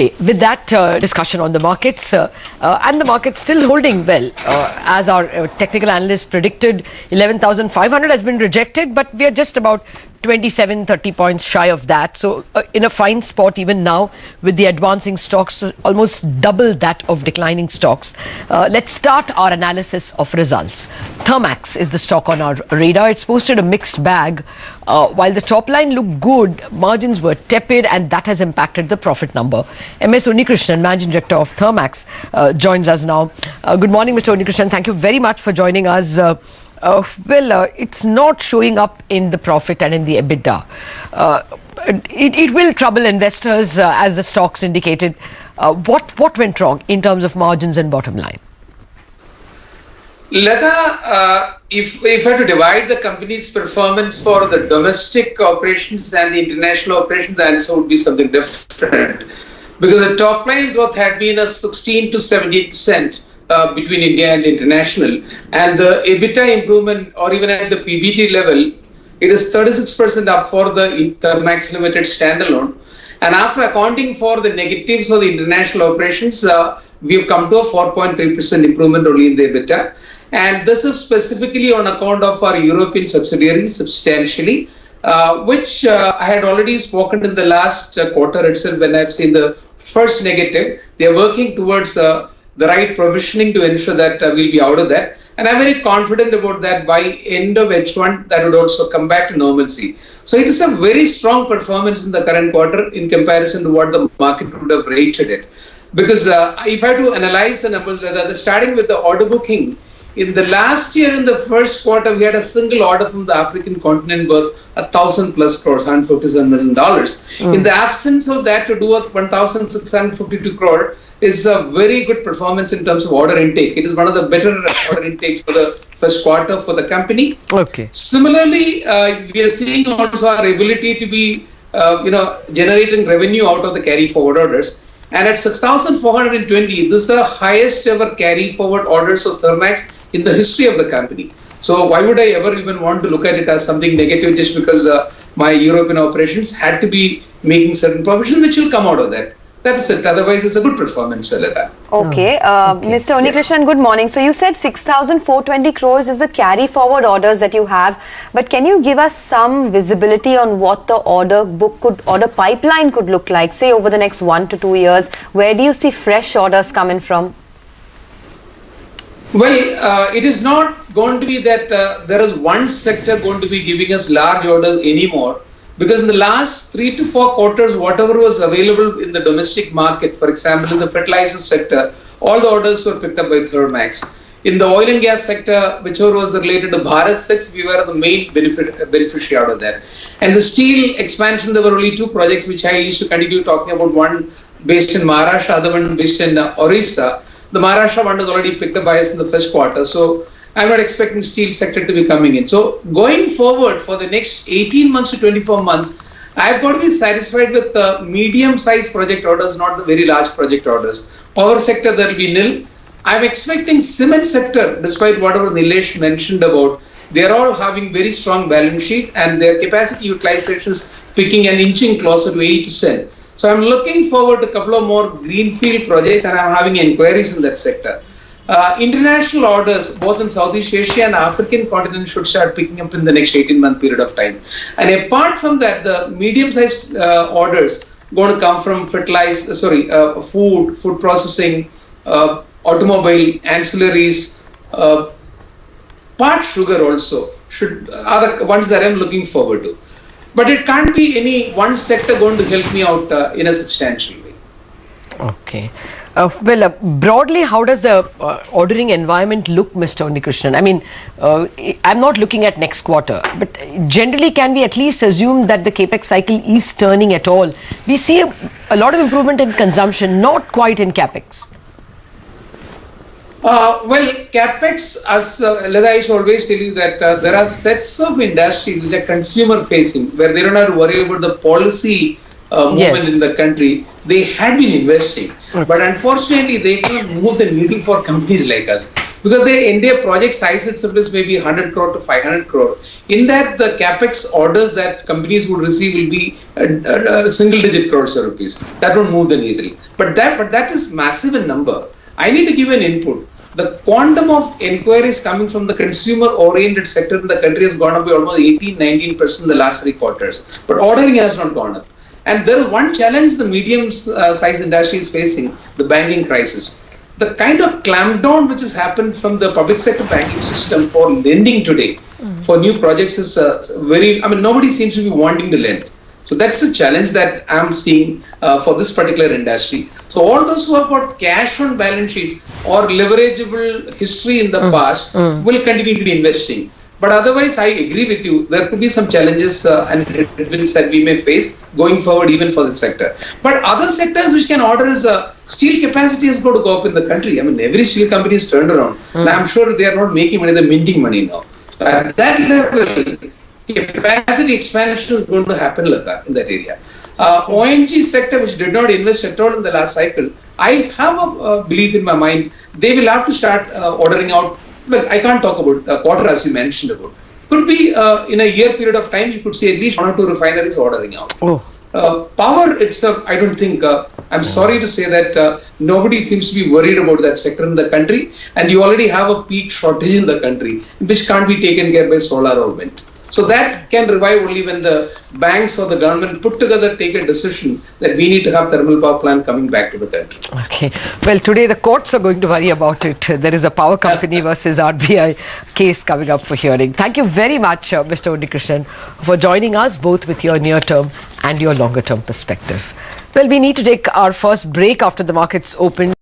Okay, with that discussion on the markets, and the market still holding well, as our technical analysts predicted, 11,500 has been rejected, but we are just about 27-30 points shy of that. So in a fine spot even now with the advancing stocks, almost double that of declining stocks. Let's start our analysis of results. Thermax is the stock on our radar. It's posted a mixed bag. While the top line looked good, margins were tepid, and that has impacted the profit number. MS Unnikrishnan, Managing Director of Thermax, joins us now. Good morning, Mr. Unnikrishnan. Thank you very much for joining us. It's not showing up in the profit and in the EBITDA. It will trouble investors, as the stocks indicated. What went wrong in terms of margins and bottom line? Lata, if I had to divide the company's performance for the domestic operations and the international operations, the answer would be something different. Because the top line growth had been a 16 to 17%. Between India and international, and the EBITDA improvement, or even at the PBT level, it is 36% up for the Thermax Limited standalone. And after accounting for the negatives of the international operations, we have come to a 4.3% improvement only in the EBITDA. And this is specifically on account of our European subsidiaries substantially, which I had already spoken in the last quarter itself when I've seen the first negative. They are working towards the right provisioning to ensure that we'll be out of that. And I'm very confident about that. By end of H1, that would also come back to normalcy. So it is a very strong performance in the current quarter in comparison to what the market would have rated it. Because if I had to analyze the numbers, starting with the order booking, in the last year, in the first quarter, we had a single order from the African continent worth 1,000 plus crores, $157 million. In the absence of that, to do a 1,652 crore is a very good performance in terms of order intake. It is one of the better order intakes for the first quarter for the company. Okay. Similarly, we are seeing also our ability to be, generating revenue out of the carry forward orders. And at 6,420, this is the highest ever carry forward orders of Thermax in the history of the company. So why would I ever even want to look at it as something negative just because my European operations had to be making certain provisions which will come out of that. That's it. Otherwise, it's a good performance, Lata. Okay. Mr. Unnikrishnan, good morning. So you said 6,420 crores is the carry forward orders that you have. But can you give us some visibility on what the order pipeline could look like, say over the next 1 to 2 years? Where do you see fresh orders coming from? Well, it is not going to be that there is one sector going to be giving us large orders anymore. Because in the last 3 to 4 quarters, whatever was available in the domestic market, for example, in the fertilizer sector, all the orders were picked up by Thermax. In the oil and gas sector, whichever was related to Bharat 6, we were the main beneficiary out of that. And the steel expansion, there were only 2 projects which I used to continue talking about, one based in Maharashtra, other one based in Orissa. The Maharashtra one was already picked up by us in the first quarter. So I'm not expecting steel sector to be coming in. So going forward for the next 18 months to 24 months, I've got to be satisfied with the medium-sized project orders, not the very large project orders. Power sector, there will be nil. I'm expecting cement sector, despite whatever Nilesh mentioned about, they're all having very strong balance sheet and their capacity utilization is picking and inching closer to 80%. So I'm looking forward to a couple of more greenfield projects and I'm having inquiries in that sector. International orders, both in Southeast Asia and African continent, should start picking up in the next 18-month period of time. And apart from that, the medium-sized orders going to come from food processing, automobile, ancillaries, part sugar also are the ones that I'm looking forward to. But it can't be any one sector going to help me out in a substantial way. Okay. Broadly, how does the ordering environment look, Mr. Unnikrishnan? I mean, I'm not looking at next quarter, but generally, can we at least assume that the capex cycle is turning at all? We see a lot of improvement in consumption, not quite in capex. Capex, as Leda is always tell you that there are sets of industries which are consumer facing, where they don't have to worry about the policy movement in the country. They had been investing, but unfortunately they cannot move the needle for companies like us. because the India project size itself is maybe 100 crore to 500 crore. In that, the capex orders that companies would receive will be single-digit crores of rupees. That won't move the needle. But that is massive in number. I need to give an input. The quantum of inquiries coming from the consumer-oriented sector in the country has gone up by almost 18-19% in the last 3 quarters. But ordering has not gone up. And there is one challenge the medium-sized industry is facing, the banking crisis. The kind of clampdown which has happened from the public sector banking system for lending today for new projects is nobody seems to be wanting to lend. So that's a challenge that I'm seeing for this particular industry. So all those who have got cash on balance sheet or leverageable history in the past will continue to be investing. But otherwise, I agree with you. There could be some challenges and headwinds that we may face going forward, even for the sector. But other sectors which can order is steel capacity is going to go up in the country. I mean, every steel company is turned around. And I'm sure they are not making money; they're minting money now. At that level, capacity expansion is going to happen like that in that area. ONG sector, which did not invest at all in the last cycle, I have a belief in my mind they will have to start ordering out. Well, I can't talk about a quarter as you mentioned about. Could be in a year period of time, you could see at least 1 or 2 refineries ordering out. Power itself, I don't think, I'm sorry to say that nobody seems to be worried about that sector in the country, and you already have a peak shortage in the country, which can't be taken care by solar or wind. So that can revive only when the banks or the government put together take a decision that we need to have thermal power plant coming back to the country. Okay. Well, today the courts are going to worry about it. There is a power company versus RBI case coming up for hearing. Thank you very much, Mr. Unnikrishnan, for joining us, both with your near-term and your longer-term perspective. Well, we need to take our first break after the markets open.